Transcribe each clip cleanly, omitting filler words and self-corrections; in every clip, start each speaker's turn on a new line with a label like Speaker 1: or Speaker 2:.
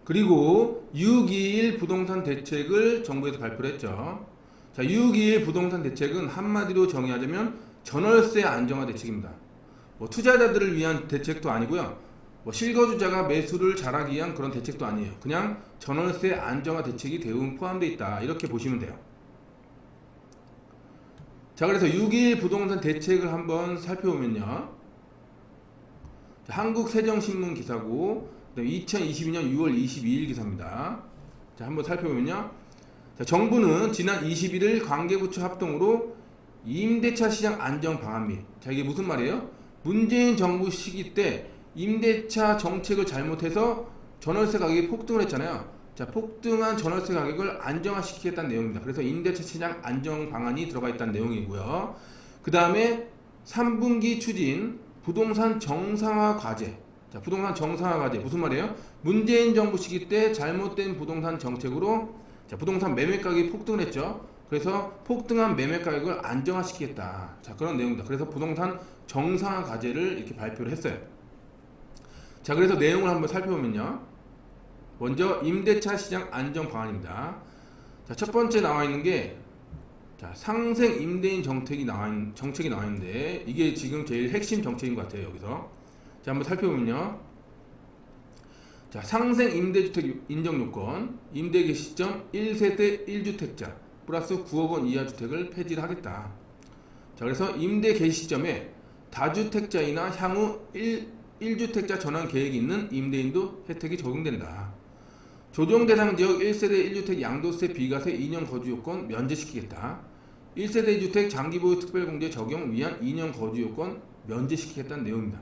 Speaker 1: 그리고 621 부동산 대책을 정부에서 발표를 했죠. 자, 621 부동산 대책은 한마디로 정의하자면 전월세 안정화 대책입니다. 뭐 투자자들을 위한 대책도 아니고요. 뭐 실거주자가 매수를 잘하기 위한 그런 대책도 아니에요. 그냥 전월세 안정화 대책이 대부분 포함되어 있다. 이렇게 보시면 돼요. 자, 그래서 6.21 부동산 대책을 한번 살펴보면요. 한국세정신문 기사고 2022년 6월 22일 기사입니다. 자, 한번 살펴보면요. 자, 정부는 지난 21일 관계부처 합동으로 임대차 시장 안정 방안 및, 자, 이게 무슨 말이에요? 문재인 정부 시기 때 임대차 정책을 잘못해서 전월세 가격이 폭등을 했잖아요. 자, 폭등한 전월세 가격을 안정화시키겠다는 내용입니다. 그래서 임대차 시장 안정 방안이 들어가 있다는 내용이고요. 그 다음에 3분기 추진 부동산 정상화 과제. 자, 부동산 정상화 과제 무슨 말이에요? 문재인 정부 시기 때 잘못된 부동산 정책으로 자, 부동산 매매 가격이 폭등을 했죠. 그래서 폭등한 매매 가격을 안정화시키겠다. 자, 그런 내용입니다. 그래서 부동산 정상화 과제를 이렇게 발표를 했어요. 자, 그래서 내용을 한번 살펴보면요. 먼저 임대차 시장 안정 방안입니다. 자, 첫 번째 나와 있는 게 자, 상생 임대인 정책이 나와 있는데 이게 지금 제일 핵심 정책인 것 같아요. 여기서 자, 한번 살펴보면요. 자, 상생 임대주택 인정 요건 임대 개시 시점 1세대 1주택자 플러스 9억 원 이하 주택을 폐지를 하겠다. 자, 그래서 임대 개시 시점에 다주택자이나 향후 1주택자 전환 계획이 있는 임대인도 혜택이 적용된다. 조정 대상 지역 1세대 1주택 양도세 비과세 2년 거주 요건 면제시키겠다. 1세대 1주택 장기보유 특별공제 적용 위한 2년 거주 요건 면제시키겠다는 내용입니다.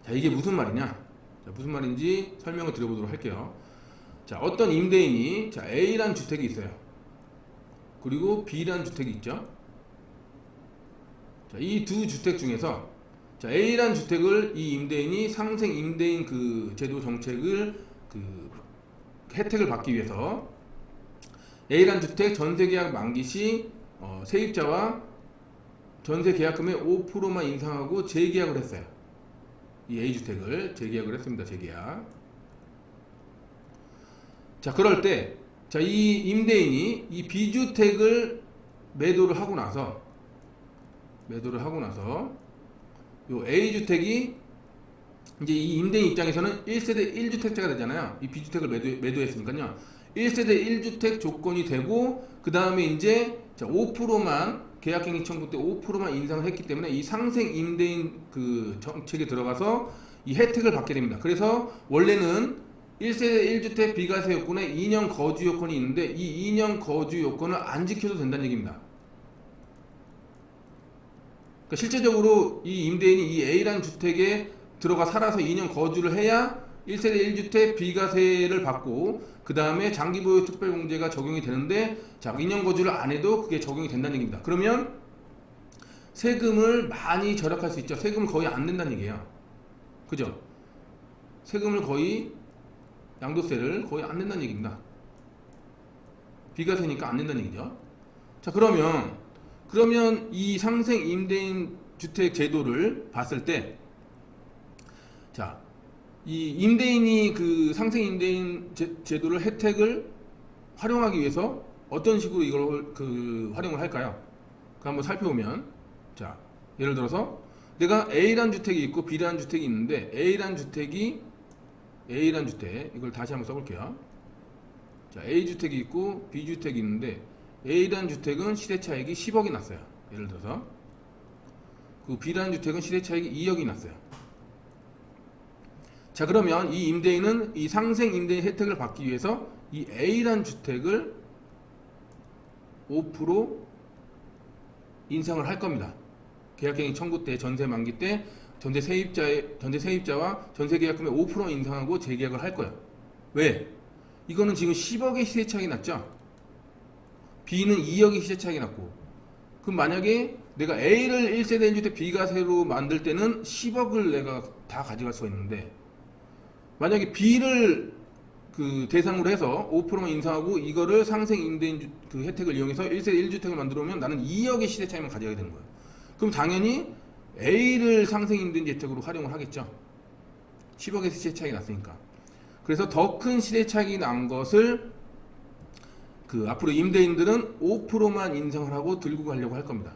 Speaker 1: 자, 이게 무슨 말이냐? 자, 무슨 말인지 설명을 드려보도록 할게요. 자, 어떤 임대인이 자, A란 주택이 있어요. 그리고 B란 주택이 있죠. 자, 이 두 주택 중에서 자, A란 주택을 이 임대인이 상생 임대인 그 제도 정책을 그 혜택을 받기 위해서 A란 주택 전세계약 만기 시 세입자와 전세계약금의 5%만 인상하고 재계약을 했어요. 이 A주택을 재계약을 했습니다. 재계약. 자, 그럴 때 자, 이 임대인이 이 B주택을 매도를 하고 나서 요 A주택이 이제 이 임대인 입장에서는 1세대 1주택자가 되잖아요. 이 B주택을 매도했으니까요. 1세대 1주택 조건이 되고 그 다음에 이제 5%만 계약갱신 청구 때 5%만 인상을 했기 때문에 이 상생 임대인 그 정책에 들어가서 이 혜택을 받게 됩니다. 그래서 원래는 1세대 1주택 비과세 요건에 2년 거주 요건이 있는데 이 2년 거주 요건을 안 지켜도 된다는 얘기입니다. 그러니까 실제적으로 이 임대인이 이 A라는 주택에 들어가 살아서 2년 거주를 해야 1세대 1주택 비과세를 받고 그 다음에 장기보유 특별공제가 적용이 되는데 자, 2년 거주를 안 해도 그게 적용이 된다는 얘기입니다. 그러면 세금을 많이 절약할 수 있죠. 세금을 거의 안 낸다는 얘기예요. 그죠? 세금을 거의 양도세를 거의 안 낸다는 얘기입니다. 비과세니까 안 낸다는 얘기죠. 자, 그러면 이 상생 임대인 주택 제도를 봤을 때 자, 이 임대인이 그 상생 임대인 제도를 혜택을 활용하기 위해서 어떤 식으로 이걸 그 활용을 할까요? 그 한번 살펴보면 자, 예를 들어서 내가 A란 주택이 있고 B란 주택이 있는데 A란 주택 이걸 다시 한번 써볼게요. 자, A 주택이 있고 B 주택이 있는데 A란 주택은 시세차익이 10억이 났어요. 예를 들어서 그 B란 주택은 시세차익이 2억이 났어요. 자, 그러면 이 임대인은 이 상생 임대인 혜택을 받기 위해서 이 A란 주택을 5% 인상을 할 겁니다. 계약갱신 청구 때, 전세 만기 때 전세 세입자와 전세 계약금의 5% 인상하고 재계약을 할 거예요. 왜? 이거는 지금 10억의 시세 차익이 났죠. B는 2억의 시세 차익이 났고, 그럼 만약에 내가 A를 1세대 1주택 비과세로 만들 때는 10억을 내가 다 가져갈 수가 있는데 만약에 B를 그 대상으로 해서 5%만 인상하고 이거를 상생 임대인 그 혜택을 이용해서 1세대 1주택을 만들어 오면 나는 2억의 시세 차익만 가져가게 되는 거예요. 그럼 당연히 A를 상생 임대인 혜택으로 활용을 하겠죠. 10억의 시세 차익이 났으니까. 그래서 더 큰 시대 차익이 난 것을 앞으로 임대인들은 5%만 인상을 하고 들고 가려고 할 겁니다.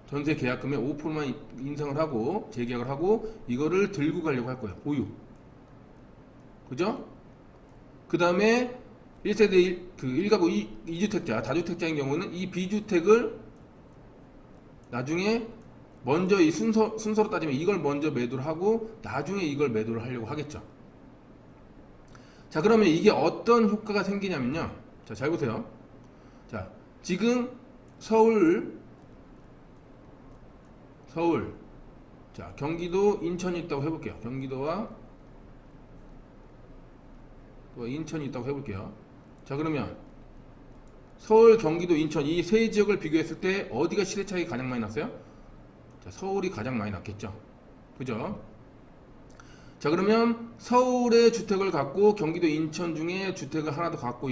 Speaker 1: 전세 계약금의 5%만 인상을 하고 재계약을 하고 이거를 들고 가려고 할 거예요. 보유. 그죠? 그 다음에 1세대 1가구 2주택자, 다주택자인 경우는 이 비주택을 나중에 먼저 이 순서로 따지면 이걸 먼저 매도를 하고 나중에 이걸 매도를 하려고 하겠죠. 자, 그러면 이게 어떤 효과가 생기냐면요. 자, 잘 보세요. 자, 지금 서울, 자, 경기도, 인천이 있다고 해볼게요. 경기도와 또 인천이 있다고 해볼게요. 자, 그러면 서울, 경기도, 인천 이 세 지역을 비교했을 때 어디가 시세 차익이 가장 많이 났어요? 자, 서울이 가장 많이 났겠죠. 그죠? 자, 그러면 서울의 주택을 갖고 경기도, 인천 중에 주택을 하나 더 갖고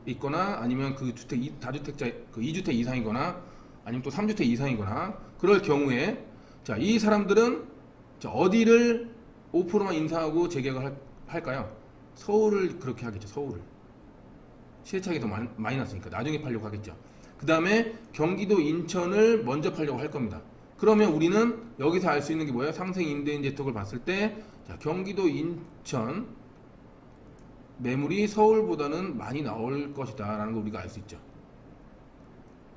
Speaker 1: 있거나 아니면 그 주택 다주택자 2주택 이상이거나 아니면 또 3주택 이상이거나 그럴 경우에 자, 이 사람들은 자, 어디를 5%만 인상하고 재계약을 할까요? 서울을 그렇게 하겠죠. 서울을. 시세차익이 더 많이 났으니까 나중에 팔려고 하겠죠. 그 다음에 경기도, 인천을 먼저 팔려고 할 겁니다. 그러면 우리는 여기서 알 수 있는 게 뭐예요? 상생 임대인 재톡을 봤을 때 자, 경기도, 인천 매물이 서울보다는 많이 나올 것이다 라는 걸 우리가 알 수 있죠.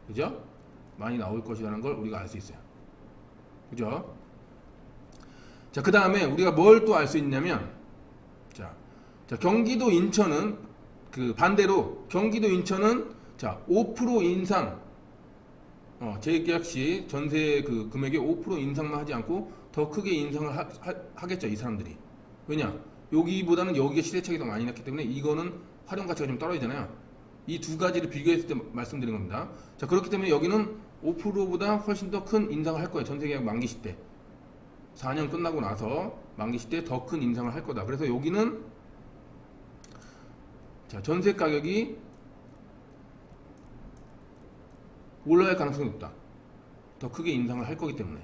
Speaker 1: 그죠? 많이 나올 것이라는 걸 우리가 알 수 있어요. 그죠? 자, 그 다음에 우리가 뭘 또 알 수 있냐면 자, 경기도, 인천은 반대로 경기도, 인천은 자, 5% 인상 재계약 시 전세 금액의 5% 인상만 하지 않고 더 크게 인상을 하겠죠. 이 사람들이. 왜냐? 여기보다는 여기가 시세차익이 더 많이 났기 때문에 이거는 활용 가치가 좀 떨어지잖아요. 이 두 가지를 비교했을 때 말씀드린 겁니다. 자, 그렇기 때문에 여기는 5%보다 훨씬 더 큰 인상을 할 거예요. 전세계약 만기 시때 4년 끝나고 나서 만기 시때 더 큰 인상을 할 거다. 그래서 여기는 자, 전세 가격이 올라갈 가능성이 높다. 더 크게 인상을 할 거기 때문에.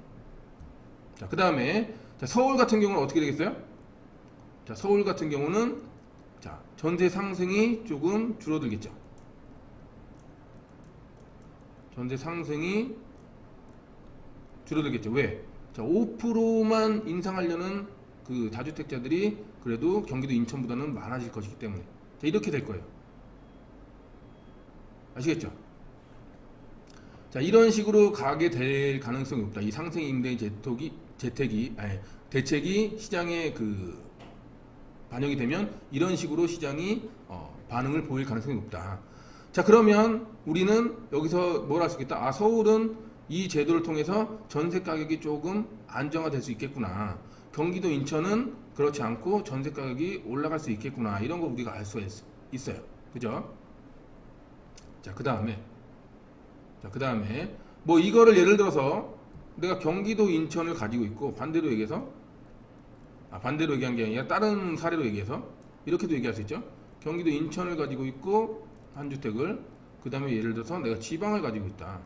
Speaker 1: 자, 그 다음에 서울 같은 경우는 어떻게 되겠어요? 자, 서울 같은 경우는 자, 전세 상승이 조금 줄어들겠죠. 전세 상승이 줄어들겠죠. 왜? 자, 5%만 인상하려는 다주택자들이 그래도 경기도, 인천보다는 많아질 것이기 때문에 자, 이렇게 될 거예요. 아시겠죠? 자, 이런 식으로 가게 될 가능성이 없다. 이 상생 임대인 대책이 시장에 반영이 되면 이런 식으로 시장이 반응을 보일 가능성이 높다. 자, 그러면 우리는 여기서 뭘 할 수 있겠다? 아, 서울은 이 제도를 통해서 전세 가격이 조금 안정화될 수 있겠구나. 경기도, 인천은 그렇지 않고 전세 가격이 올라갈 수 있겠구나. 이런 거 우리가 알 수가 있어요. 그죠? 자, 그 다음에 뭐 이거를 예를 들어서 내가 경기도, 인천을 가지고 있고 반대로 얘기해서 반대로 얘기한 게 아니라 다른 사례로 얘기해서 이렇게도 얘기할 수 있죠. 경기도, 인천을 가지고 있고 한 주택을 그 다음에 예를 들어서 내가 지방을 가지고 있다.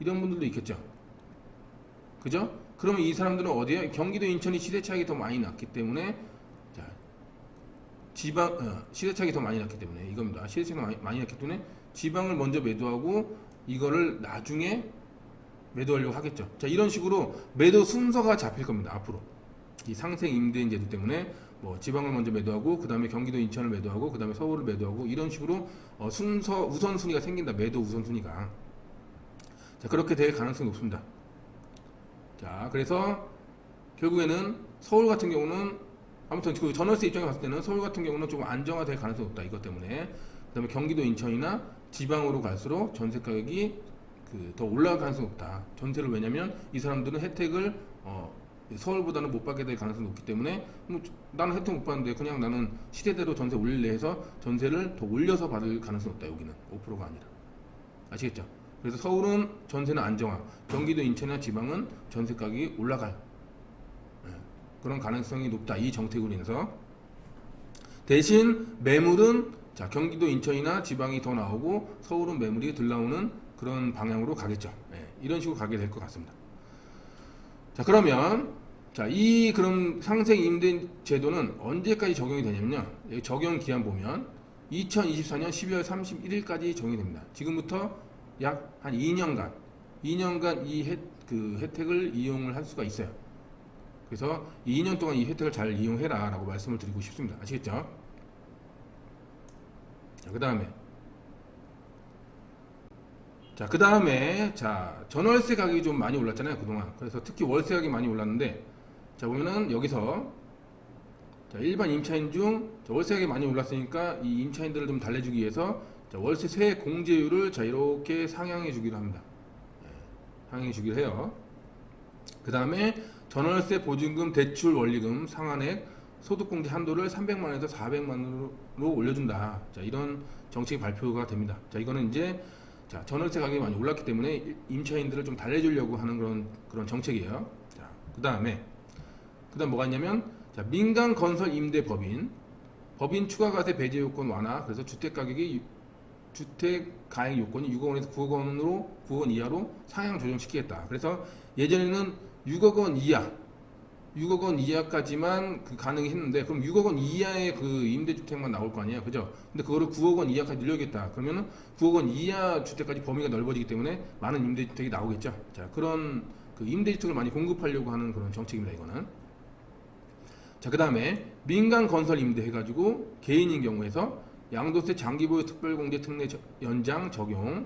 Speaker 1: 이런 분들도 있겠죠. 그죠? 그러면 이 사람들은 어디에? 경기도, 인천이 시세 차익이 더 많이 났기 때문에 자, 시세 차익이 더 많이 났기 때문에 이겁니다. 시세 차익이 많이 났기 때문에 지방을 먼저 매도하고 이거를 나중에 매도하려고 하겠죠. 자, 이런 식으로 매도 순서가 잡힐 겁니다. 앞으로 이 상생 임대인 제도 때문에 뭐 지방을 먼저 매도하고 그 다음에 경기도, 인천을 매도하고 그 다음에 서울을 매도하고 이런 식으로 우선순위가 생긴다. 매도 우선순위가. 자, 그렇게 될 가능성이 높습니다. 자, 그래서 결국에는 서울 같은 경우는 아무튼 전월세 입장에 봤을 때는 서울 같은 경우는 조금 안정화될 가능성이 높다. 이것 때문에. 그 다음에 경기도, 인천이나 지방으로 갈수록 전세 가격이 더 올라갈 가능성이 높다. 전세를 왜냐면 이 사람들은 혜택을 서울보다는 못 받게 될 가능성이 높기 때문에 뭐 나는 혜택 못 받는데 그냥 나는 시세대로 전세 올릴래 해서 전세를 더 올려서 받을 가능성이 높다. 여기는 5%가 아니라. 아시겠죠? 그래서 서울은 전세는 안정화, 경기도, 인천이나 지방은 전세 가격이 올라갈 그런 가능성이 높다. 이 정책으로 인해서. 대신 매물은 자, 경기도, 인천이나 지방이 더 나오고 서울은 매물이 덜 나오는 그런 방향으로 가겠죠. 이런 식으로 가게 될 것 같습니다. 자, 그러면 자, 이 그럼 상생 임대 제도는 언제까지 적용이 되냐면요. 여기 적용 기한 보면 2024년 12월 31일까지 적용이 됩니다. 지금부터 약 한 2년간 그 혜택을 이용을 할 수가 있어요. 그래서 2년 동안 이 혜택을 잘 이용해라 라고 말씀을 드리고 싶습니다. 아시겠죠? 자, 그 다음에 전월세 가격이 좀 많이 올랐잖아요, 그동안. 그래서 특히 월세 가격이 많이 올랐는데, 자, 보면은 여기서 일반 임차인 중 월세 가격이 많이 올랐으니까 이 임차인들을 좀 달래주기 위해서 월세세 공제율을 이렇게 상향해 주기로 합니다. 상향해 주기로 해요. 그 다음에 전월세 보증금 대출 원리금 상한액 소득공제 한도를 300만원에서 400만원으로 올려준다. 자, 이런 정책이 발표가 됩니다. 자, 이거는 이제 전월세 가격이 많이 올랐기 때문에 임차인들을 좀 달래주려고 하는 그런 정책이에요. 자, 그 다음 뭐가 있냐면, 민간 건설 임대 법인 추가과세 배제 요건 완화. 그래서 주택 가액 요건이 6억 원에서 9억 원 이하로 상향 조정시키겠다. 그래서 예전에는 6억 원 이하까지만 가능히 했는데, 그럼 6억 원 이하의 그 임대주택만 나올 거 아니에요, 그죠? 근데 그거를 9억 원 이하까지 늘려야겠다. 그러면은 9억 원 이하 주택까지 범위가 넓어지기 때문에 많은 임대주택이 나오겠죠. 자, 그런 그 임대주택을 많이 공급하려고 하는 그런 정책입니다, 이거는. 자, 그 다음에 민간 건설 임대 해가지고 개인인 경우에서 양도세 장기보유 특별공제 특례 연장 적용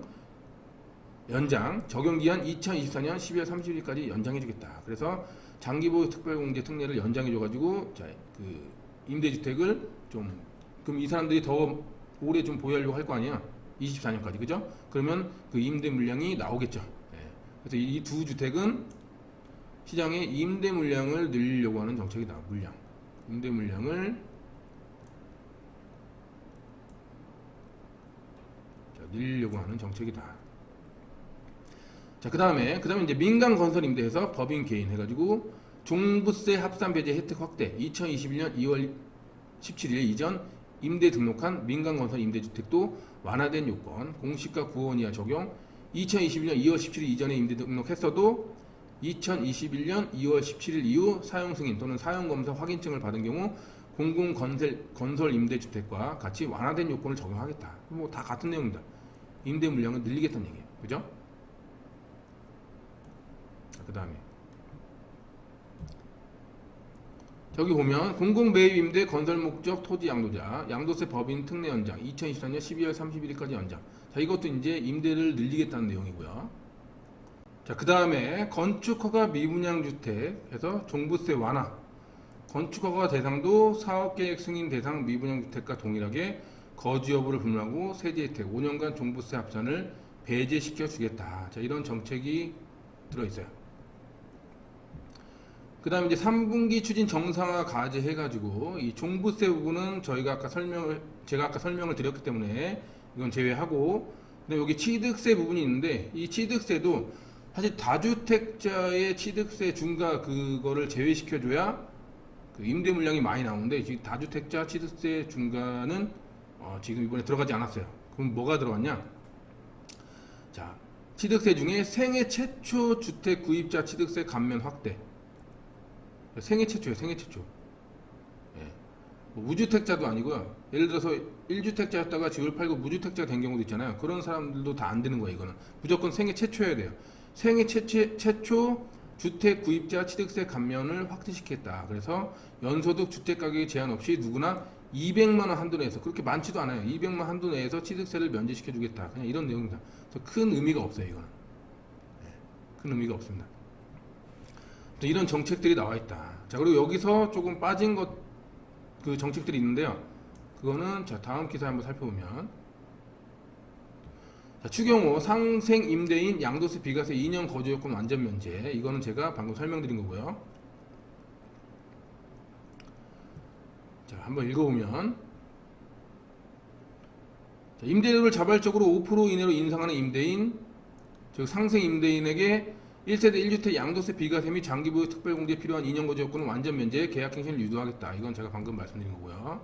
Speaker 1: 기한 2024년 12월 30일까지 연장해주겠다. 그래서 장기보유 특별공제 특례를 연장해줘가지고 그 임대주택을 그럼 이 사람들이 더 오래 좀 보유하려고 할 거 아니야? 24년까지, 그죠? 그러면 그 임대 물량이 나오겠죠. 그래서 이 두 주택은 시장의 임대 물량을 늘리려고 하는 정책이다. 임대 물량을 늘리려고 하는 정책이다. 자, 그 다음에 이제 민간 건설 임대에서 법인 개인 해가지고 종부세 합산 배제 혜택 확대. 2021년 2월 17일 이전 임대 등록한 민간 건설 임대주택도 완화된 요건, 공시가 9원 이하 적용. 2021년 2월 17일 이전에 임대 등록했어도 2021년 2월 17일 이후 사용 승인 또는 사용 검사 확인증을 받은 경우 공공건설 임대주택과 같이 완화된 요건을 적용하겠다. 뭐 다 같은 내용입니다. 임대 물량을 늘리겠다는 얘기예요, 그죠? 그 다음에 저기 보면 공공매입임대 건설 목적 토지 양도자 양도세 법인 특례 연장 2024년 12월 31일까지 연장. 자, 이것도 이제 임대를 늘리겠다는 내용이고요. 자, 그 다음에 건축허가 미분양 주택에서 종부세 완화. 건축허가 대상도 사업계획 승인 대상 미분양 주택과 동일하게 거주 여부를 불문하고 세제 혜택 5년간 종부세 합산을 배제시켜 주겠다. 자, 이런 정책이 들어있어요. 그 다음에 이제 3분기 추진 정상화 과제 해가지고 이 종부세 부분은 제가 아까 설명을 드렸기 때문에 이건 제외하고, 근데 여기 취득세 부분이 있는데 이 취득세도 사실 다주택자의 취득세 중과 그거를 제외시켜줘야 그 임대 물량이 많이 나오는데, 지금 다주택자 취득세 중과는 지금 이번에 들어가지 않았어요. 그럼 뭐가 들어갔냐? 자, 취득세 중에 생애 최초 주택 구입자 취득세 감면 확대. 생애 최초예요, 생애 최초. 예. 뭐 무주택자도 아니고요. 예를 들어서 1주택자였다가 집을 팔고 무주택자가 된 경우도 있잖아요. 그런 사람들도 다 안 되는 거예요, 이거는. 무조건 생애 최초여야 돼요. 생애 최초 주택 구입자 취득세 감면을 확대시켰다. 그래서 연소득 주택 가격에 제한 없이 누구나 200만 원 한도 내에서, 그렇게 많지도 않아요. 200만 한도 내에서 취득세를 면제시켜 주겠다. 그냥 이런 내용입니다. 그래서 큰 의미가 없어요, 이거는. 큰 의미가 없습니다. 이런 정책들이 나와 있다. 자, 그리고 여기서 조금 빠진 그 정책들이 있는데요. 그거는 다음 기사에 한번 살펴보면, 추경호 상생 임대인 양도세 비과세 2년 거주 요건 완전 면제. 이거는 제가 방금 설명드린 거고요. 자, 한번 읽어보면, 임대료를 자발적으로 5% 이내로 인상하는 임대인, 즉 상생 임대인에게 1세대 1주택 양도세 비과세 및 장기보유 특별공제에 필요한 2년 거주 요건은 완전 면제, 계약갱신을 유도하겠다. 이건 제가 방금 말씀드린 거고요.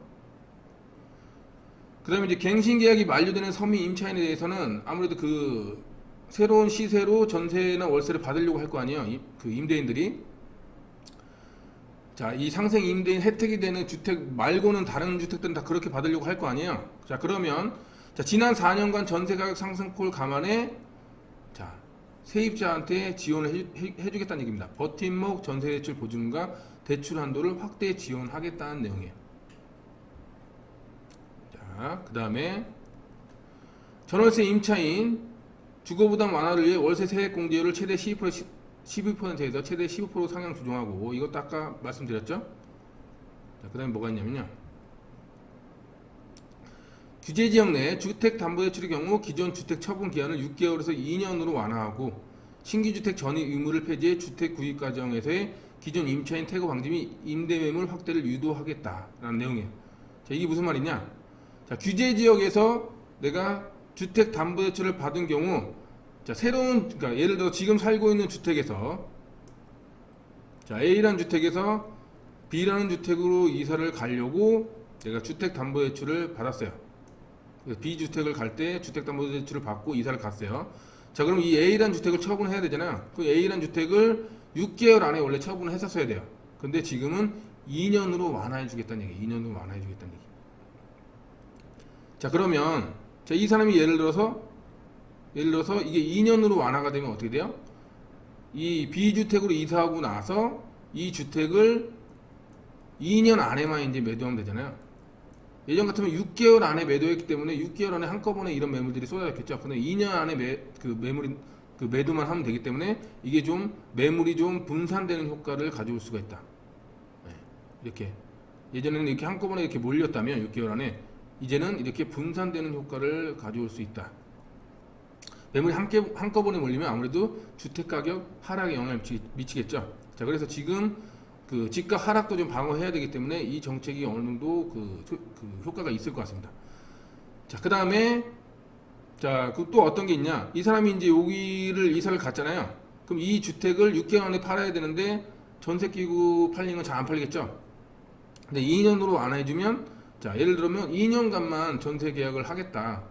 Speaker 1: 그 다음에 이제 갱신계약이 만료되는 서민 임차인에 대해서는 아무래도 그 새로운 시세로 전세나 월세를 받으려고 할 거 아니에요, 그 임대인들이. 자, 이 상생 임대인 혜택이 되는 주택 말고는 다른 주택들은 다 그렇게 받으려고 할 거 아니에요. 자, 그러면 자, 지난 4년간 전세 가격 상승폭을 감안해 자, 세입자한테 지원을 해주겠다는 얘기입니다. 버팀목 전세 대출 보증과 대출 한도를 확대 지원하겠다는 내용이에요. 자, 그 다음에 전월세 임차인 주거부담 완화를 위해 월세 세액 공제율을 최대 12%에서 최대 15% 상향 조정하고, 이것도 아까 말씀드렸죠. 자, 그 다음에 뭐가 있냐면요, 규제지역 내 주택담보대출의 경우 기존 주택 처분 기한을 6개월에서 2년으로 완화하고, 신규주택 전입 의무를 폐지해 주택 구입 과정에서의 기존 임차인 퇴거 방지 및 임대매물 확대를 유도하겠다라는 내용이에요. 자, 이게 무슨 말이냐? 자, 규제지역에서 내가 주택담보대출을 받은 경우, 자, 새로운, 그러니까 예를 들어 지금 살고 있는 주택에서, 자, A라는 주택에서 B라는 주택으로 이사를 가려고 내가 주택담보대출을 받았어요. 그래서 B 주택을 갈 때 주택담보대출을 받고 이사를 갔어요. 자, 그럼 이 A라는 주택을 처분해야 되잖아요. 그 A라는 주택을 6개월 안에 원래 처분을 했었어야 돼요. 근데 지금은 2년으로 완화해 주겠다는 얘기. 2년으로 완화해 주겠다는 얘기. 자, 그러면 자, 이 사람이 예를 들어서 이게 2년으로 완화가 되면 어떻게 돼요? 이 B주택으로 이사하고 나서 이 주택을 2년 안에만 이제 매도하면 되잖아요. 예전 같으면 6개월 안에 매도했기 때문에 6개월 안에 한꺼번에 이런 매물들이 쏟아졌겠죠. 근데 2년 안에 매도만 하면 되기 때문에 이게 좀 매물이 좀 분산되는 효과를 가져올 수가 있다. 네, 이렇게 예전에는 이렇게 한꺼번에 이렇게 몰렸다면 6개월 안에, 이제는 이렇게 분산되는 효과를 가져올 수 있다. 매물이 한꺼번에 몰리면 아무래도 주택가격 하락에 영향을 미치겠죠. 자, 그래서 지금 그 집값 하락도 좀 방어해야 되기 때문에 이 정책이 어느 정도 그 효과가 있을 것 같습니다. 자, 그 다음에 자, 그 또 어떤 게 있냐? 이 사람이 이제 여기를 이사를 갔잖아요. 그럼 이 주택을 6개월 안에 팔아야 되는데 전세 끼고 팔리는 건 잘 안 팔리겠죠. 근데 2년으로 안 해주면, 자, 예를 들면 2년간만 전세 계약을 하겠다.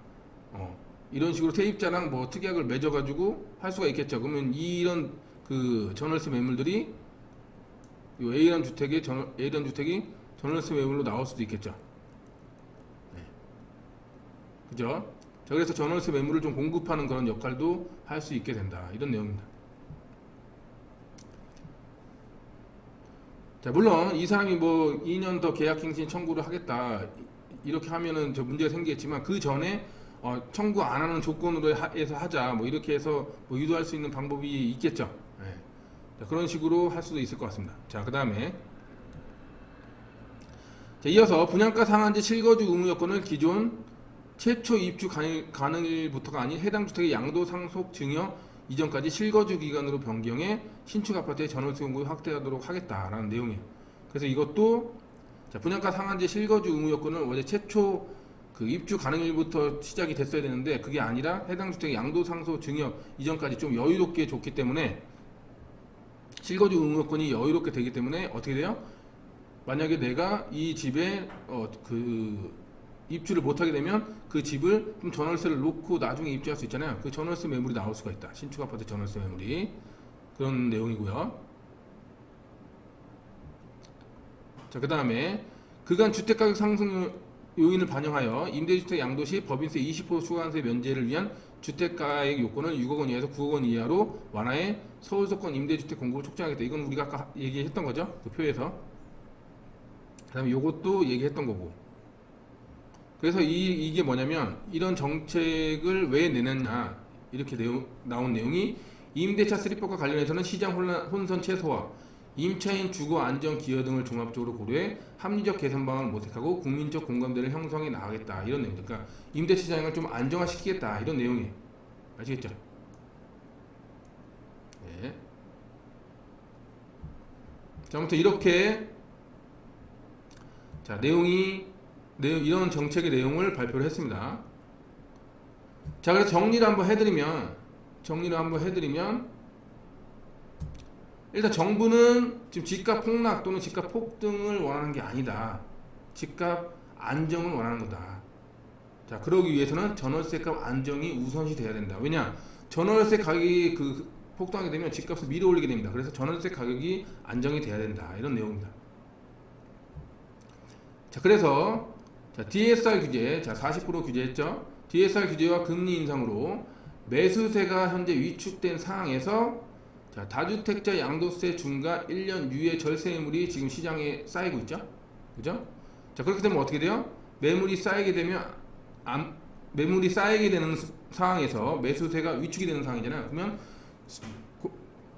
Speaker 1: 이런 식으로 세입자랑 뭐 특약을 맺어가지고 할 수가 있겠죠. 그러면 이런 그 전월세 매물들이 이 A라는 주택이 전월세 매물로 나올 수도 있겠죠. 네. 그죠? 자, 그래서 전월세 매물을 좀 공급하는 그런 역할도 할 수 있게 된다. 이런 내용입니다. 자, 물론 이 사람이 뭐 2년 더 계약갱신 청구를 하겠다 이렇게 하면은 저 문제가 생기겠지만, 그 전에 청구 안 하는 조건으로 해서 하자, 뭐 이렇게 해서 뭐 유도할 수 있는 방법이 있겠죠. 네. 자, 그런 식으로 할 수도 있을 것 같습니다. 자, 그 다음에 이어서 분양가 상한제 실거주 의무 여건을 기존 최초 입주 가능일부터가 아닌 해당 주택의 양도 상속 증여 이전까지 실거주 기간으로 변경해 신축 아파트의 전월세 공급을 확대하도록 하겠다라는 내용이에요. 그래서 이것도 자, 분양가 상한제 실거주 의무 여건을 원래 최초 그 입주 가능일부터 시작이 됐어야 되는데 그게 아니라 해당 주택의 양도 상속 증여 이전까지 좀 여유롭게 줬기 때문에, 실거주 의무 여건이 여유롭게 되기 때문에 어떻게 돼요? 만약에 내가 이 집에 그 입주를 못하게 되면 그 집을 좀 전월세를 놓고 나중에 입주할 수 있잖아요. 그 전월세 매물이 나올 수가 있다. 신축 아파트 전월세 매물이. 그런 내용이고요. 자, 그 다음에 그간 주택가격 상승 요인을 반영하여 임대주택 양도 시 법인세 20% 추가관세 면제를 위한 주택가액 요건을 6억 원 이하에서 9억 원 이하로 완화해 서울서권 임대주택 공급을 촉진하겠다. 이건 우리가 아까 얘기했던 거죠. 그 표에서. 그 다음에 요것도 얘기했던 거고. 그래서 이게 뭐냐면, 이런 정책을 왜 내놨냐, 이렇게 나온 내용이, 임대차 수리법과 관련해서는 시장 혼선 최소화, 임차인 주거 안정 기여 등을 종합적으로 고려해 합리적 개선 방안을 모색하고 국민적 공감대를 형성해 나가겠다, 이런 내용입니다. 그러니까 임대차 시장을 좀 안정화시키겠다, 이런 내용이에요. 아시겠죠? 네. 자, 아무튼 이렇게 자, 이런 정책의 내용을 발표를 했습니다. 자, 그래서 정리를 한번 해드리면 일단 정부는 지금 집값 폭락 또는 집값 폭등을 원하는 게 아니다. 집값 안정을 원하는 거다. 자, 그러기 위해서는 전월세값 안정이 우선시 돼야 된다. 왜냐? 전월세 가격이 폭등하게 되면 집값을 밀어올리게 됩니다. 그래서 전월세 가격이 안정이 돼야 된다. 이런 내용입니다. 자, 그래서 자, DSR 규제, 자, 40% 규제했죠. DSR 규제와 금리 인상으로 매수세가 현재 위축된 상황에서 자, 다주택자 양도세 중과 1년 유예 절세 매물이 지금 시장에 쌓이고 있죠. 그죠? 자, 그렇게 되면 어떻게 돼요? 매물이 쌓이게 되면 매물이 쌓이게 되는 상황에서 매수세가 위축이 되는 상황이잖아요. 그러면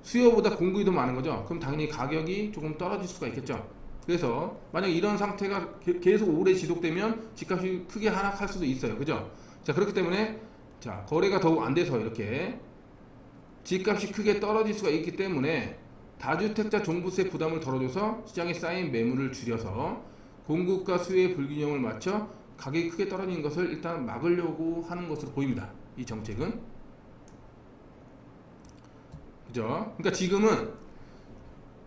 Speaker 1: 수요보다 공급이 더 많은 거죠. 그럼 당연히 가격이 조금 떨어질 수가 있겠죠. 그래서 만약 이런 상태가 계속 오래 지속되면 집값이 크게 하락할 수도 있어요. 그죠? 자, 그렇기 때문에 자, 거래가 더욱 안 돼서 이렇게 집값이 크게 떨어질 수가 있기 때문에 다주택자 종부세 부담을 덜어줘서 시장에 쌓인 매물을 줄여서 공급과 수요의 불균형을 맞춰 가격이 크게 떨어지는 것을 일단 막으려고 하는 것으로 보입니다. 이 정책은. 그죠? 그러니까 지금은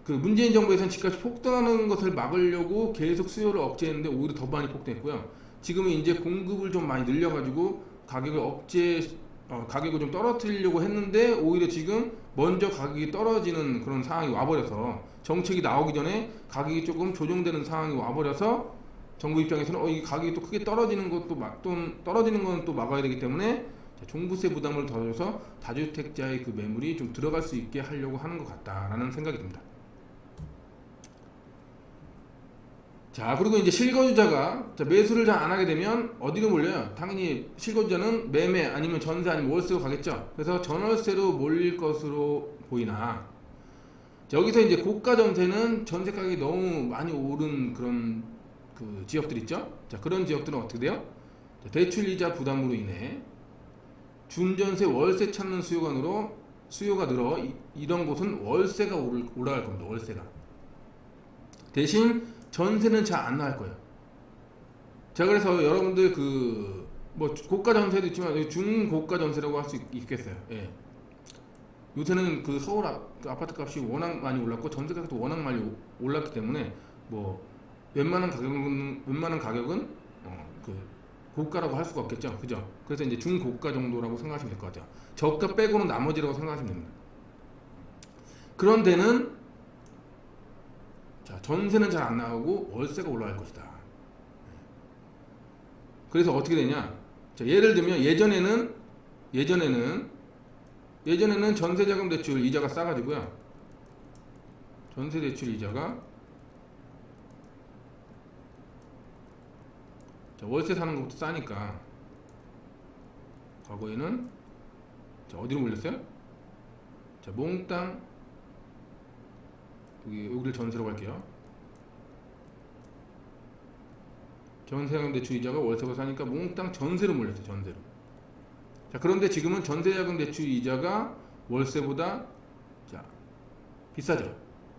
Speaker 1: 그 문재인 정부에서는 집값이 폭등하는 것을 막으려고 계속 수요를 억제했는데 오히려 더 많이 폭등했고요. 지금은 이제 공급을 좀 많이 늘려가지고 가격을 좀 떨어뜨리려고 했는데 오히려 지금 먼저 가격이 떨어지는 그런 상황이 와버려서 정책이 나오기 전에 가격이 조금 조정되는 상황이 와버려서 정부 입장에서는 이 가격이 또 크게 떨어지는 건 또 막아야 되기 때문에 종부세 부담을 덜어줘서 다주택자의 그 매물이 좀 들어갈 수 있게 하려고 하는 것 같다라는 생각이 듭니다. 자, 그리고 이제 실거주자가 매수를 잘 안 하게 되면 어디로 몰려요? 당연히 실거주자는 매매 아니면 전세 아니면 월세로 가겠죠. 그래서 전월세로 몰릴 것으로 보이나, 자, 여기서 이제 고가 전세는 전세 가격이 너무 많이 오른 그런 그 지역들 있죠. 자, 그런 지역들은 어떻게 돼요? 자, 대출이자 부담으로 인해 준전세 월세 찾는 수요가 늘어 이런 곳은 월세가 올라갈 겁니다. 월세가. 대신 전세는 잘 안 나갈 거예요. 자, 그래서 여러분들 그 뭐 고가 전세도 있지만 중고가 전세라고 할 수 있겠어요. 예. 요새는 그 서울 아파트 값이 워낙 많이 올랐고 전세 가격도 워낙 많이 올랐기 때문에 뭐 웬만한 가격은 그 고가라고 할 수가 없겠죠. 그죠? 그래서 이제 중고가 정도라고 생각하시면 될 것 같아요. 저가 빼고는 나머지라고 생각하시면 됩니다. 그런 데는 자, 전세는 잘 안 나오고 월세가 올라갈 것이다. 그래서 어떻게 되냐? 자, 예를 들면 예전에는 전세자금 대출 이자가 싸가지고요. 전세 대출 이자가 자, 월세 사는 것부터 싸니까 과거에는 자, 어디로 몰렸어요? 자, 몽땅 여기를 전세로 갈게요. 전세자금 대출 이자가 월세보다 싸니까 몽땅 전세로 몰렸어요. 전세로. 자, 그런데 지금은 전세자금 대출 이자가 월세보다 자, 비싸죠.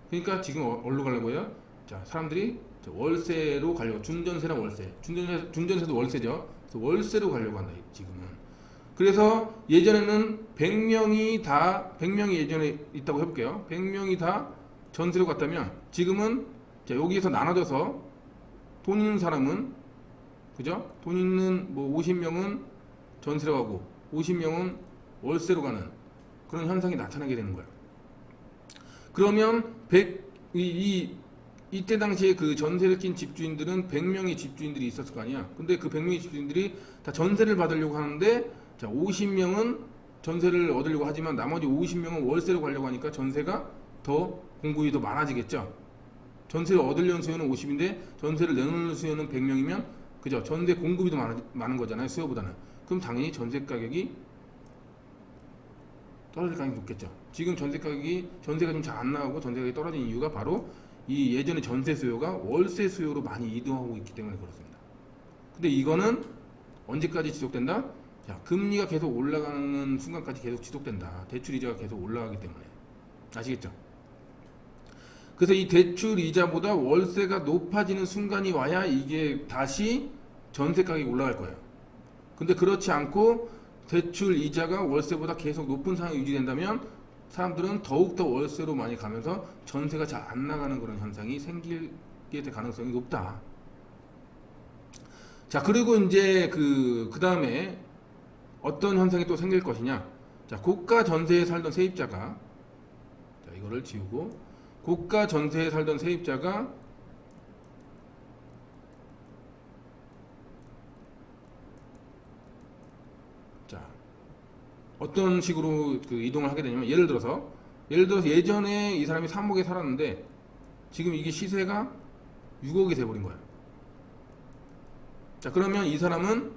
Speaker 1: 그러니까 지금 어디로 가려고 해요? 자, 사람들이 월세로 가려고, 준전세랑 월세, 준전세도 월세죠. 그래서 월세로 가려고 한다 지금은. 그래서 예전에는 100명이 예전에 있다고 해볼게요. 100명이 다 전세로 갔다면 지금은 자, 여기에서 나눠져서 돈 있는 사람은, 그죠? 돈 있는 뭐 50명은 전세로 가고 50명은 월세로 가는 그런 현상이 나타나게 되는 거예요. 그러면 이때 당시에 그 전세를 낀 집주인들은 100명의 집주인들이 있었을 거 아니야. 근데 그 100명의 집주인들이 다 전세를 받으려고 하는데, 자, 50명은 전세를 얻으려고 하지만 나머지 50명은 월세로 가려고 하니까 전세가 더 공급이 더 많아지겠죠. 전세를 얻으려는 수요는 50인데 전세를 내놓는 수요는 100명이면 그죠? 전세 공급이 더 많은 거잖아요. 수요보다는. 그럼 당연히 전세 가격이 떨어질 가능성이 높겠죠. 지금 전세가 좀 잘 안 나오고 전세 가격이 떨어진 이유가 바로 이 예전의 전세 수요가 월세 수요로 많이 이동하고 있기 때문에 그렇습니다. 근데 이거는 언제까지 지속된다? 자, 금리가 계속 올라가는 순간까지 계속 지속된다. 대출 이자가 계속 올라가기 때문에. 아시겠죠? 그래서 이 대출 이자보다 월세가 높아지는 순간이 와야 이게 다시 전세 가격이 올라갈 거예요. 근데 그렇지 않고 대출 이자가 월세보다 계속 높은 상황이 유지된다면 사람들은 더욱더 월세로 많이 가면서 전세가 잘 안 나가는 그런 현상이 생기게 될 가능성이 높다. 자, 그리고 이제 그 다음에 어떤 현상이 또 생길 것이냐. 자, 고가 전세에 살던 세입자가, 자, 이거를 지우고, 고가 전세에 살던 세입자가 자, 어떤 식으로 그 이동을 하게 되냐면, 예를 들어서 예전에 이 사람이 3억에 살았는데 지금 이게 시세가 6억이 돼버린 거야. 자, 그러면 이 사람은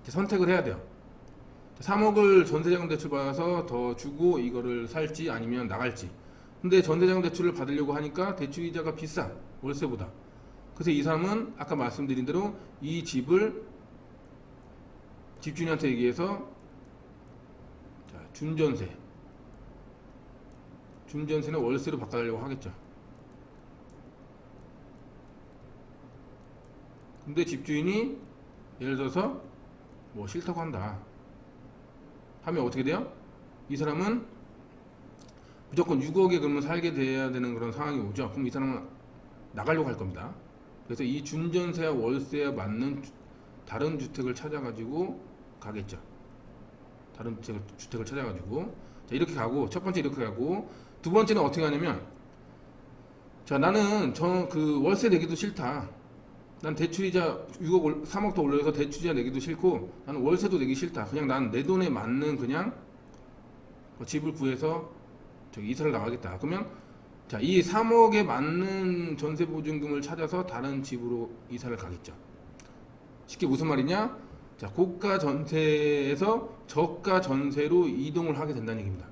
Speaker 1: 이제 선택을 해야 돼요. 3억을 전세자금 대출 받아서 더 주고 이거를 살지 아니면 나갈지. 근데 전세자금 대출을 받으려고 하니까 대출 이자가 비싸, 월세보다. 그래서 이 사람은 아까 말씀드린 대로 이 집을 집주인한테 얘기해서, 자, 준전세는 월세로 바꿔달라고 하겠죠. 근데 집주인이 예를 들어서 뭐 싫다고 한다 하면 어떻게 돼요? 이 사람은 무조건 6억에 그러면 살게 돼야 되는 그런 상황이 오죠. 그럼 이 사람은 나가려고 할 겁니다. 그래서 이 준전세와 월세에 맞는 다른 주택을 찾아가지고 가겠죠. 다른 주택을 찾아가지고, 자, 이렇게 가고, 첫 번째 이렇게 가고, 두 번째는 어떻게 하냐면, 자, 나는 그 월세 내기도 싫다. 난 대출이자 6억 3억 더 올려서 대출이자 내기도 싫고 나는 월세도 내기 싫다. 그냥 난 내 돈에 맞는 그냥 집을 구해서 저기 이사를 나가겠다. 그러면 자, 이 3억에 맞는 전세 보증금을 찾아서 다른 집으로 이사를 가겠죠. 쉽게 무슨 말이냐? 자, 고가 전세에서 저가 전세로 이동을 하게 된다는 얘기입니다.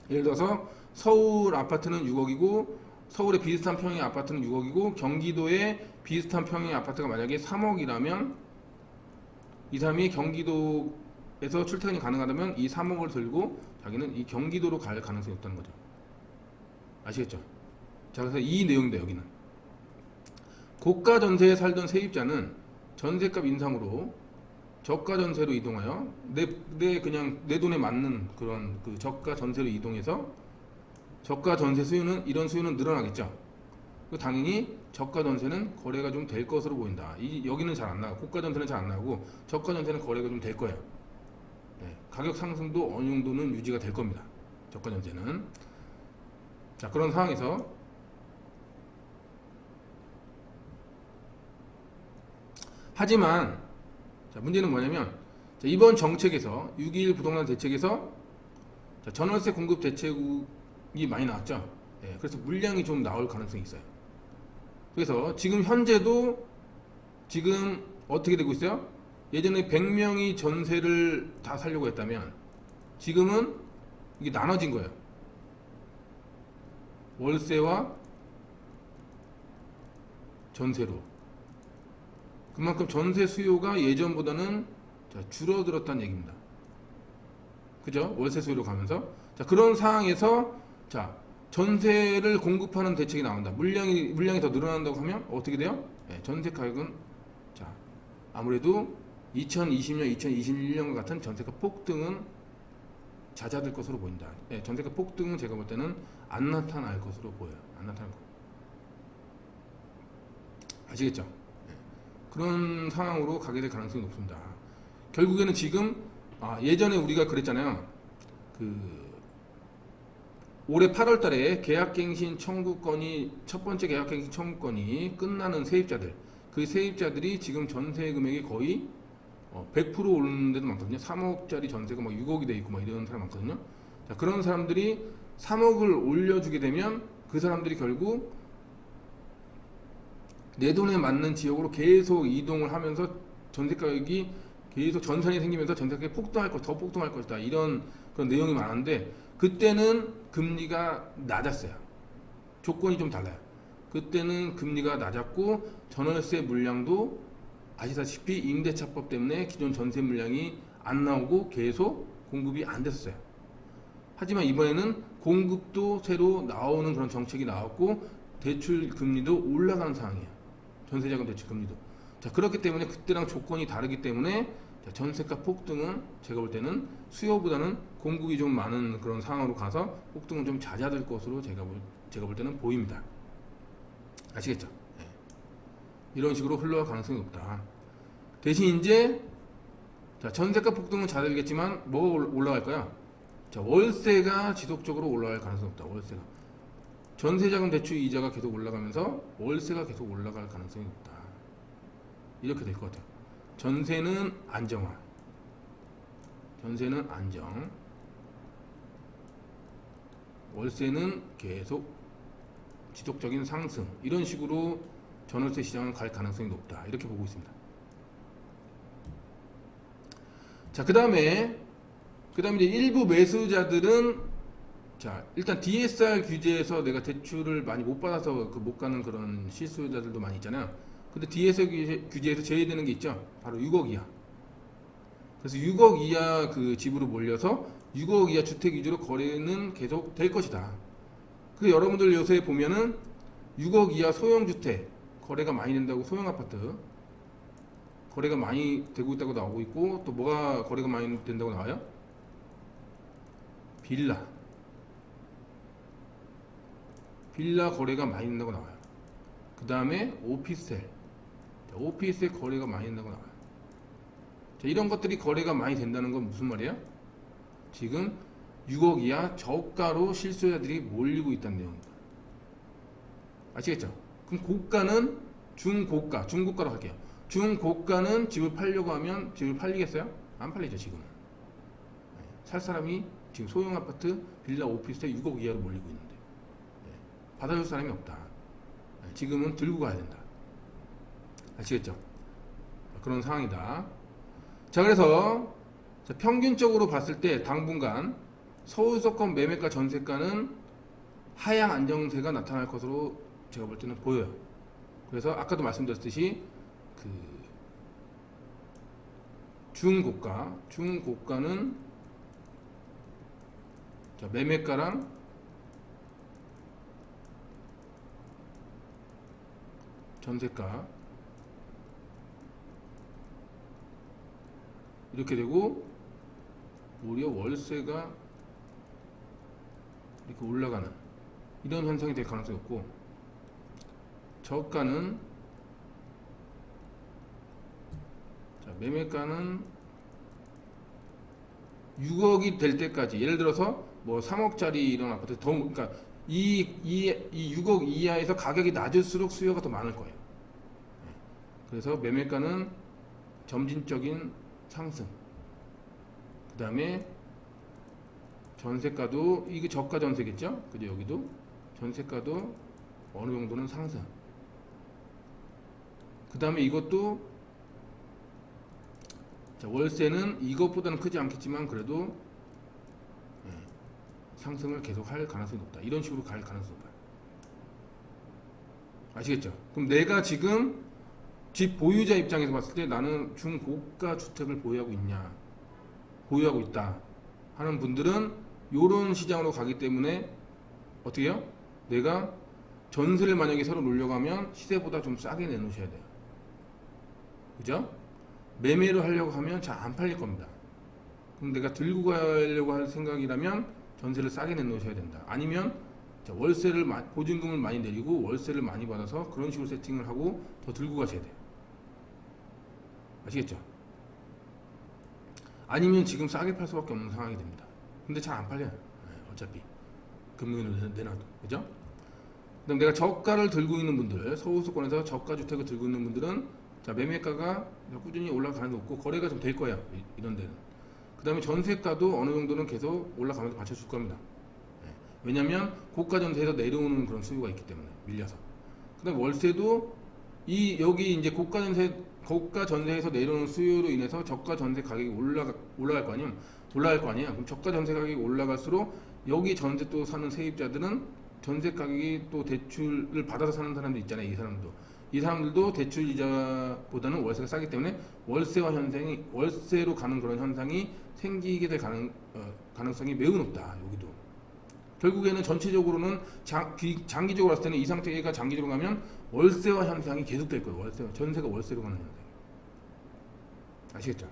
Speaker 1: 예를 들어서 서울 아파트는 6억이고 서울에 비슷한 평의 아파트는 6억이고 경기도에 비슷한 평의 아파트가 만약에 3억이라면 이 사람이 경기도에서 출퇴근이 가능하다면 이 3억을 들고 자기는 이 경기도로 갈 가능성이 없다는 거죠. 아시겠죠? 자, 그래서 이 내용입니다. 여기는 고가 전세에 살던 세입자는 전세값 인상으로 저가 전세로 이동하여 그냥 내 돈에 맞는 그런 그 저가 전세로 이동해서 저가 전세 수요는 이런 수요는 늘어나겠죠. 당연히 저가 전세는 거래가 좀 될 것으로 보인다. 여기는 잘 안 나고 고가 전세는 잘 안 나고 저가 전세는 거래가 좀 될 거예요. 네, 가격 상승도 어느 정도는 유지가 될 겁니다. 저가 전세는. 자, 그런 상황에서 하지만 자, 문제는 뭐냐면 자, 이번 정책에서 6.21 부동산 대책에서 자, 전월세 공급 대책이 많이 나왔죠. 네, 그래서 물량이 좀 나올 가능성이 있어요. 그래서 지금 현재도 지금 어떻게 되고 있어요? 예전에 100명이 전세를 다 살려고 했다면 지금은 이게 나눠진 거예요. 월세와 전세로. 그만큼 전세 수요가 예전보다는 줄어들었다는 얘기입니다. 그죠? 월세 수요로 가면서. 자, 그런 상황에서 자, 전세를 공급하는 대책이 나온다. 물량이 더 늘어난다고 하면 어떻게 돼요? 네, 전세 가격은 자, 아무래도 2020년, 2021년 같은 전세가 폭등은 잦아들 것으로 보인다. 네, 전세가 폭등은 제가 볼 때는 안 나타날 것으로 보여요. 안 나타날 거. 아시겠죠? 네, 그런 상황으로 가게 될 가능성이 높습니다. 결국에는 지금 예전에 우리가 그랬잖아요. 올해 8월달에 계약갱신 청구권이 첫 번째 계약갱신 청구권이 끝나는 세입자들, 그 세입자들이 지금 전세 금액이 거의 100% 오르는 데도 많거든요. 3억짜리 전세가 막 6억이 돼 있고 막 이런 사람 많거든요. 자, 그런 사람들이 3억을 올려주게 되면 그 사람들이 결국 내 돈에 맞는 지역으로 계속 이동을 하면서 전세 가격이 계속 전선이 생기면서 전세 가격이 더 폭등할 것이다. 이런 그런 내용이 많은데 그때는 금리가 낮았어요. 조건이 좀 달라요. 그때는 금리가 낮았고 전월세 물량도 아시다시피 임대차법 때문에 기존 전세 물량이 안 나오고 계속 공급이 안 됐어요. 하지만 이번에는 공급도 새로 나오는 그런 정책이 나왔고 대출 금리도 올라가는 상황이에요. 전세자금 대출 금리도. 자, 그렇기 때문에 그때랑 조건이 다르기 때문에 전세가 폭등은 제가 볼 때는 수요보다는 공급이 좀 많은 그런 상황으로 가서 폭등은 좀 잦아들 것으로 제가 볼 때는 보입니다. 아시겠죠? 네. 이런 식으로 흘러갈 가능성이 높다. 대신 이제 자, 전세가 폭등은 잦아들겠지만 뭐가 올라갈까요? 자, 월세가 지속적으로 올라갈 가능성이 높다. 월세가. 전세자금 대출 이자가 계속 올라가면서 월세가 계속 올라갈 가능성이 높다. 이렇게 될 것 같아요. 전세는 안정화, 전세는 안정, 월세는 계속 지속적인 상승, 이런 식으로 전월세 시장은 갈 가능성이 높다, 이렇게 보고 있습니다. 자, 그 다음에 이제 일부 매수자들은, 자, 일단 DSR 규제에서 내가 대출을 많이 못 받아서 못 가는 그런 실수요자들도 많이 있잖아요. 근데 DSR 규제에서 제외되는 게 있죠. 바로 6억 이하. 그래서 6억 이하 그 집으로 몰려서 6억 이하 주택 위주로 거래는 계속 될 것이다. 그 여러분들 요새 보면은 6억 이하 소형 주택 거래가 많이 된다고, 소형 아파트 거래가 많이 되고 있다고 나오고 있고, 또 뭐가 거래가 많이 된다고 나와요? 빌라 거래가 많이 된다고 나와요. 그 다음에 오피스텔 거래가 많이 된다고 나와요. 자, 이런 것들이 거래가 많이 된다는 건 무슨 말이에요? 지금 6억 이하 저가로 실수요자들이 몰리고 있다는 내용입니다. 아시겠죠? 그럼 고가는 중고가로 갈게요. 중고가는 집을 팔려고 하면 집을 팔리겠어요? 안 팔리죠, 지금은. 살 사람이 지금 소형 아파트, 빌라, 오피스텔 6억 이하로 몰리고 있는데 받아줄 사람이 없다. 지금은 들고 가야 된다. 아시겠죠? 그런 상황이다. 자, 그래서 평균적으로 봤을 때 당분간 서울 수도권 매매가 전세가는 하향 안정세가 나타날 것으로 제가 볼 때는 보여요. 그래서 아까도 말씀드렸듯이 그 중고가는 자, 매매가랑 전세가 이렇게 되고, 오히려 월세가 이렇게 올라가는 이런 현상이 될 가능성이 없고, 저가는, 자, 매매가는 6억이 될 때까지, 예를 들어서 뭐 3억짜리 이런 아파트 더, 그러니까 이 6억 이하에서 가격이 낮을수록 수요가 더 많을 거예요. 그래서 매매가는 점진적인 상승, 그 다음에 전세가도, 이게 저가 전세겠죠? 그죠? 여기도 전세가도 어느 정도는 상승. 그 다음에 이것도, 자, 월세는 이것보다는 크지 않겠지만 그래도 상승을 계속 할 가능성이 높다. 이런 식으로 갈 가능성이 높아요. 아시겠죠? 그럼 내가 지금 집 보유자 입장에서 봤을 때 나는 중고가 주택을 보유하고 있다 하는 분들은 요런 시장으로 가기 때문에 어떻게 해요? 내가 전세를 만약에 새로 놓으려고 하면 시세보다 좀 싸게 내놓으셔야 돼요. 그죠? 매매를 하려고 하면 잘 안 팔릴 겁니다. 그럼 내가 들고 가려고 할 생각이라면 전세를 싸게 내놓으셔야 된다. 아니면 월세를 보증금을 많이 내리고 월세를 많이 받아서 그런 식으로 세팅을 하고 더 들고 가셔야 돼요. 아시겠죠? 아니면 지금 싸게 팔 수밖에 없는 상황이 됩니다. 근데 잘 안 팔려요. 어차피 금융을 내놔도, 그죠? 그다음 내가 저가를 들고 있는 분들, 서울 수도권에서 저가 주택을 들고 있는 분들은, 자, 매매가가 꾸준히 올라가는 게 없고 거래가 좀 될 거예요. 이런 데는. 그 다음에 전세가도 어느 정도는 계속 올라가면서 받쳐줄 겁니다. 왜냐면 고가 전세에서 내려오는 그런 수요가 있기 때문에 밀려서. 그 다음에 월세도 여기 이제 고가 전세에서 내려오는 수요로 인해서 저가 전세 가격이 올라갈 거 아니에요. 그럼 저가 전세 가격이 올라갈수록 여기 전세 또 사는 세입자들은 전세 가격이 또 대출을 받아서 사는 사람도 있잖아요. 이 사람들도 대출 이자보다는 월세가 싸기 때문에 월세로 가는 그런 현상이 생기게 될 가능성이 매우 높다. 여기도 결국에는 전체적으로는 장기적으로 봤을 때는 이 상태가 장기적으로 가면 월세화 현상이 계속될 거예요. 전세가 월세로 가는 현상. 아시겠죠?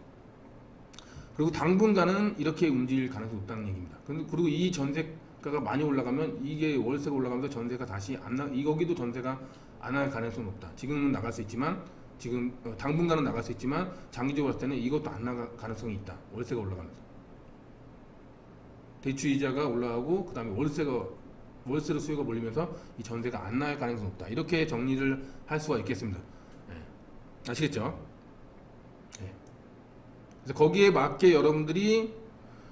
Speaker 1: 그리고 당분간은 이렇게 움직일 가능성이 높다는 얘기입니다. 그리고 이 전세가가 많이 올라가면 이게 월세가 올라가면서 전세가 다시 여기도 전세가 안 할 가능성이 높다. 지금은 나갈 수 있지만, 당분간은 나갈 수 있지만 장기적으로 봤을 때는 이것도 안 나갈 가능성이 있다. 월세가 올라가면서 대출 이자가 올라가고, 그 다음에 월세로 수요가 몰리면서 이 전세가 안 나갈 가능성이 높다. 이렇게 정리를 할 수가 있겠습니다. 아시겠죠? 그래서 거기에 맞게 여러분들이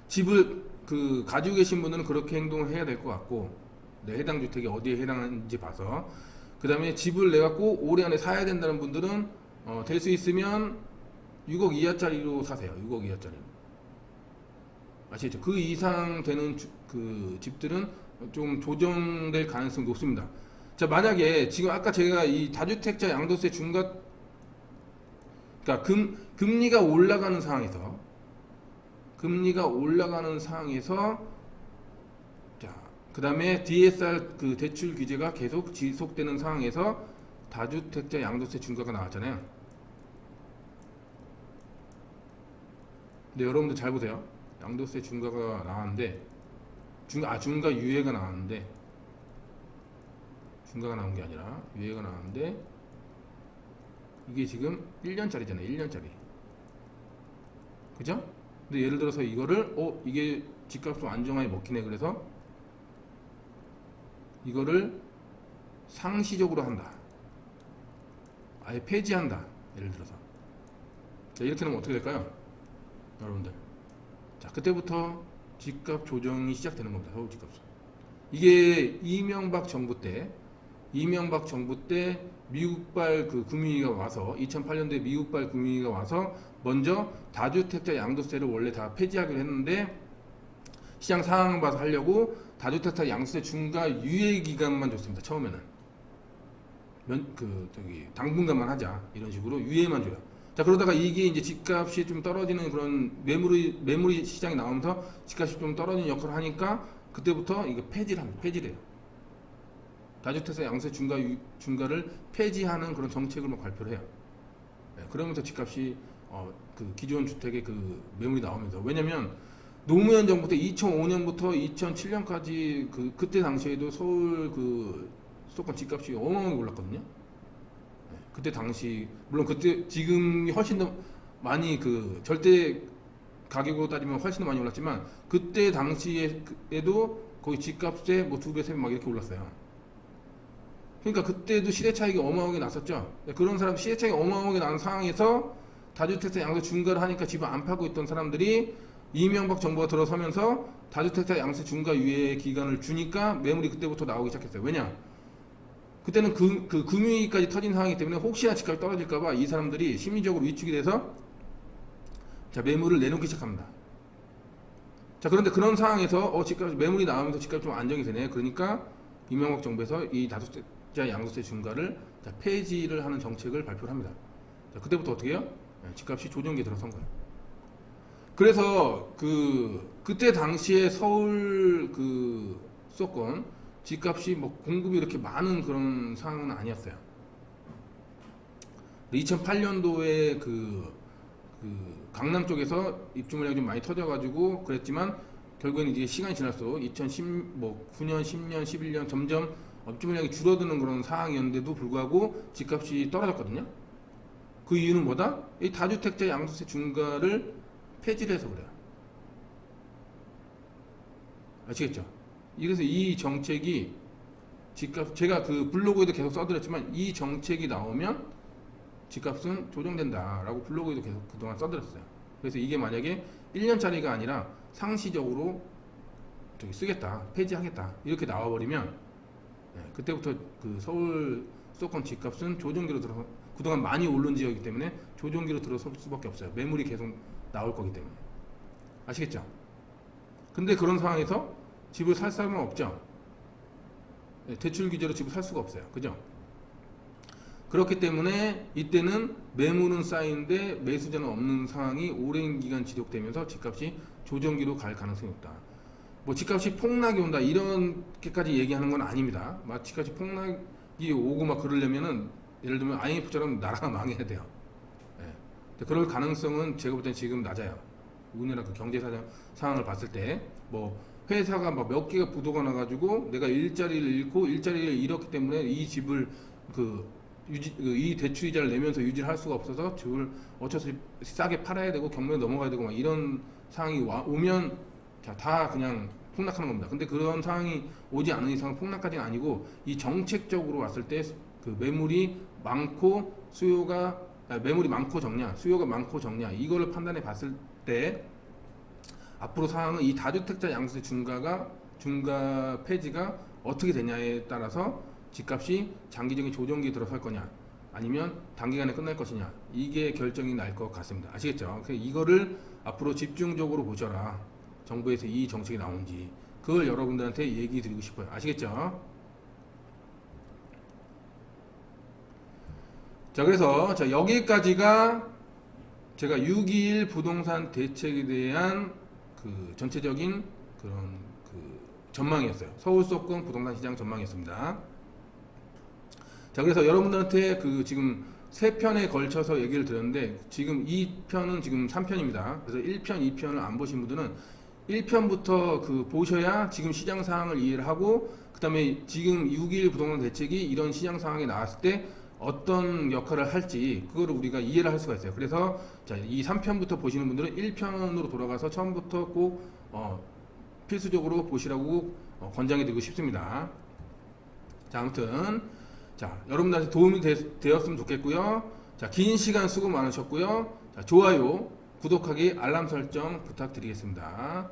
Speaker 1: 집을 가지고 계신 분들은 그렇게 행동을 해야 될 것 같고, 네, 해당 주택이 어디에 해당하는지 봐서. 그 다음에 집을 내가 꼭 올해 안에 사야 된다는 분들은 될 수 있으면 6억 이하짜리로 사세요. 6억 이하짜리. 아시겠죠? 그 이상 되는 집들은 좀 조정될 가능성이 높습니다. 자, 만약에 지금 아까 제가 이 다주택자 양도세 중과, 그러니까 금리가 올라가는 상황에서, 자, 그 다음에 DSR 대출 규제가 계속 지속되는 상황에서 다주택자 양도세 중과가 나왔잖아요. 근데 여러분들 잘 보세요. 양도세 중과가 나왔는데, 중과 유예가 나왔는데, 중과가 나온 게 아니라 유예가 나왔는데, 이게 지금 1년짜리잖아요. 1년짜리. 그죠? 근데 예를 들어서 이거를 이게 집값 좀 안정화에 먹히네, 그래서 이거를 상시적으로 한다, 아예 폐지한다, 예를 들어서. 자, 이렇게 하면 어떻게 될까요, 여러분들? 자, 그때부터 집값 조정이 시작되는 겁니다. 서울 집값은. 이게 이명박 정부 때 미국발 금융위기가 와서, 2008년도에 미국발 금융위기가 와서 먼저 다주택자 양도세를 원래 다 폐지하기로 했는데, 시장 상황 봐서 하려고 다주택자 양도세 중과 유예 기간만 줬습니다. 처음에는 당분간만 하자, 이런 식으로 유예만 줘요. 자, 그러다가 이게 이제 집값이 좀 떨어지는 그런 매물이 시장에 나오면서 집값이 좀 떨어지는 역할을 하니까 그때부터 이거 폐지를 합니다. 폐지를 해요. 다주택자 양도세 중과를 폐지하는 그런 정책을 발표를 해요. 네, 그러면서 집값이 기존 주택의 매물이 나오면서, 왜냐면 노무현 정부 때 2005년부터 2007년까지 그때 당시에도 서울 수도권 집값이 어마어마하게 올랐거든요. 네, 그때 당시, 물론 그때 지금 훨씬 더 많이 절대 가격으로 따지면 훨씬 더 많이 올랐지만, 그때 당시에도 거의 집값의 뭐 2배, 3배 막 이렇게 올랐어요. 그러니까 그때도 시대 차익이 어마어마하게 났었죠. 그런 사람, 시대 차익이 어마어마하게 나는 상황에서 다주택자 양도세 중과를 하니까 집을 안 팔고 있던 사람들이 이명박 정부가 들어서면서 다주택자 양도세 중과 유예 기간을 주니까 매물이 그때부터 나오기 시작했어요. 왜냐? 그때는 금융위기까지 터진 상황이기 때문에 혹시나 집값이 떨어질까봐 이 사람들이 심리적으로 위축이 돼서, 자, 매물을 내놓기 시작합니다. 자, 그런데 그런 상황에서 매물이 나오면서 집값이 좀 안정이 되네. 그러니까 이명박 정부에서 이 다주택자 양도세 중과를 폐지를 하는 정책을 발표를 합니다. 자, 그때부터 어떻게 해요? 집값이 조정기에 들어선 거예요. 그래서 그때 당시에 서울 수도권 집값이 뭐 공급이 이렇게 많은 그런 상황은 아니었어요. 2008년도에 강남 쪽에서 입주 물량이 좀 많이 터져가지고 그랬지만, 결국에는 이제 시간이 지날수록 2009년, 10년, 11년 점점 입주 물량이 줄어드는 그런 상황이었는데도 불구하고 집값이 떨어졌거든요. 그 이유는 뭐다? 이 다주택자 양도세 중과를 폐지를 해서 그래요. 아시겠죠? 그래서 이 정책이 집값, 제가 블로그에도 계속 써드렸지만, 이 정책이 나오면 집값은 조정된다라고 블로그에도 계속 그동안 써드렸어요. 그래서 이게 만약에 1년짜리가 아니라 상시적으로 쓰겠다, 폐지하겠다, 이렇게 나와버리면, 그때부터 서울 수도권 집값은 조정기로 들어서, 그동안 많이 오른 지역이기 때문에 조정기로 들어설 수밖에 없어요. 매물이 계속 나올 거기 때문에. 아시겠죠? 근데 그런 상황에서 집을 살 사람은 없죠. 대출 규제로 집을 살 수가 없어요. 그죠? 그렇기 때문에 이때는 매물은 쌓이는데 매수자는 없는 상황이 오랜 기간 지속되면서 집값이 조정기로 갈 가능성이 없다. 뭐 집값이 폭락이 온다 이렇게까지 얘기하는 건 아닙니다. 막 집값이 폭락이 오고 막 그러려면은, 예를 들면 IMF처럼 나라가 망해야 돼요. 그럴 가능성은 제가 볼 땐 지금 낮아요. 우리나라 경제 상황을 봤을 때, 뭐 회사가 막 몇 개가 부도가 나가지고 내가 일자리를 잃고 일자리를 잃었기 때문에 이 집을 이 대출 이자를 내면서 유지를 할 수가 없어서 집을 어쩔 수 없이 싸게 팔아야 되고 경매에 넘어가야 되고 막 이런 상황이 오면, 자, 다 그냥 폭락하는 겁니다. 근데 그런 상황이 오지 않은 이상 폭락까지는 아니고, 이 정책적으로 왔을 때 매물이 많고 매물이 많고 적냐, 수요가 많고 적냐, 이거를 판단해 봤을 때 앞으로 상황은 이 다주택자 양세 중과 폐지가 어떻게 되냐에 따라서 집값이 장기적인 조정기에 들어설 거냐 아니면 단기간에 끝날 것이냐 이게 결정이 날 것 같습니다. 아시겠죠? 그래서 이거를 앞으로 집중적으로 보셔라. 정부에서 이 정책이 나온지 그걸 여러분들한테 얘기 드리고 싶어요. 아시겠죠? 자, 그래서 자, 여기까지가 제가 6.21 부동산 대책에 대한 그 전체적인 그런 그 전망이었어요. 서울 수도권 부동산 시장 전망이었습니다. 자, 그래서 여러분들한테 그 지금 3편에 걸쳐서 얘기를 드렸는데 지금 2편은 지금 3편입니다. 그래서 1편, 2편을 안 보신 분들은 1편부터 그 보셔야 지금 시장 상황을 이해를 하고 그 다음에 지금 6.21 부동산 대책이 이런 시장 상황에 나왔을 때 어떤 역할을 할지 그거를 우리가 이해를 할 수가 있어요. 그래서 자, 이 3편부터 보시는 분들은 1편으로 돌아가서 처음부터 꼭 필수적으로 보시라고 권장해 드리고 싶습니다. 자, 아무튼 자, 여러분들한테 도움이 되었으면 좋겠고요. 자, 긴 시간 수고 많으셨고요. 자, 좋아요, 구독하기, 알람 설정 부탁드리겠습니다.